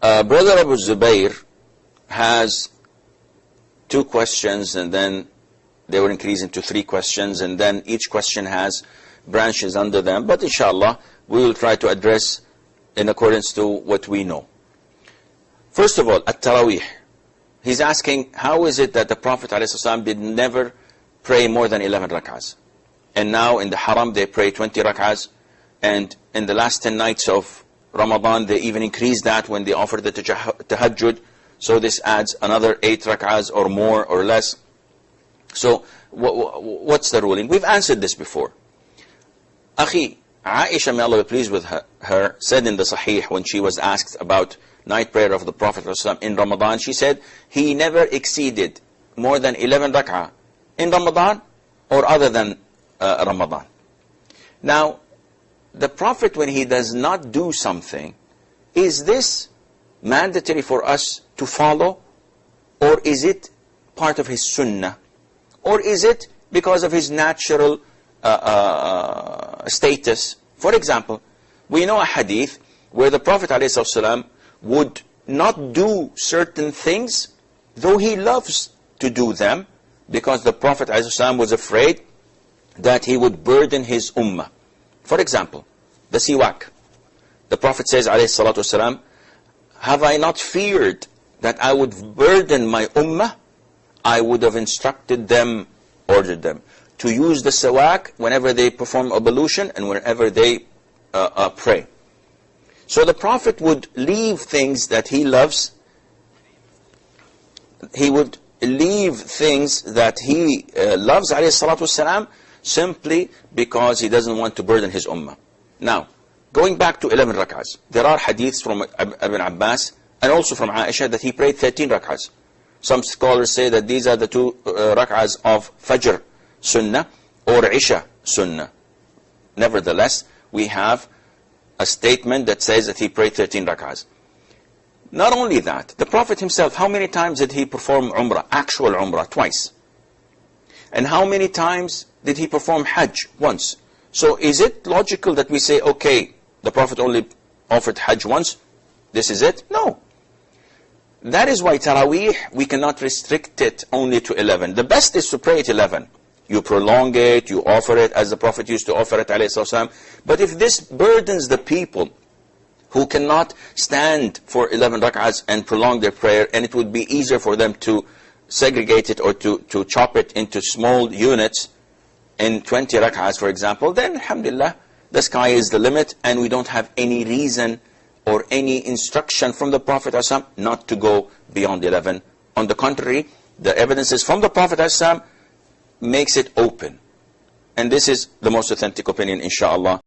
Brother Abu Zubair has 2 questions, and then they were increasing to 3 questions, and then each question has branches under them. But inshallah, we will try to address in accordance to what we know. First of all, at TARAWEEH, he's asking, how is it that the Prophet ﷺ did never pray more than 11 rak'ahs? And now in the Haram, they pray 20 rak'ahs. And in the last 10 nights of Ramadan, they even increased that when they offered the tahajjud. So this adds another 8 rak'ahs or more or less. So what's the ruling? We've answered this before. Akhi, Aisha, may Allah be pleased with her, said in the Sahih when she was asked about night prayer of the Prophet ﷺ in Ramadan, she said, he never exceeded more than 11 rak'ah in Ramadan or other than Ramadan. Now, the Prophet, when he does not do something, is this mandatory for us to follow, or is it part of his sunnah, or is it because of his natural status? For example, we know a hadith where the Prophet ﷺ would not do certain things, though he loves to do them, because the Prophet ﷺ was afraid that he would burden his ummah. For example, the siwak. The Prophet says, ﷺ, have I not feared that I would burden my ummah? I would have instructed them, ordered them, to use the siwak whenever they perform ablution and whenever they pray. So the Prophet would leave things that he loves. He would leave things that he loves, ﷺ, simply because he doesn't want to burden his ummah. Now, going back to 11 rak'ahs, there are hadiths from Ibn Abbas and also from Aisha that he prayed 13 rak'ahs. Some scholars say that these are the 2 rak'ahs of Fajr Sunnah or Isha Sunnah. Nevertheless, we have a statement that says that he prayed 13 rak'ahs. Not only that, the Prophet himself, how many times did he perform Umrah, actual Umrah? Twice. And how many times did he perform Hajj? Once. So is it logical that we say, okay, the Prophet only offered Hajj once, this is it? No. That is why Taraweeh, we cannot restrict it only to 11. The best is to pray it 11. You prolong it, you offer it as the Prophet used to offer it, ﷺ. But if this burdens the people who cannot stand for 11 rak'ahs and prolong their prayer, and it would be easier for them to segregate it or to chop it into small units in 20 rak'ahs, for example, then alhamdulillah, the sky is the limit, and we don't have any reason or any instruction from the Prophet ﷺ not to go beyond 11. On the contrary, the evidences from the Prophet ﷺ makes it open. And this is the most authentic opinion, inshallah.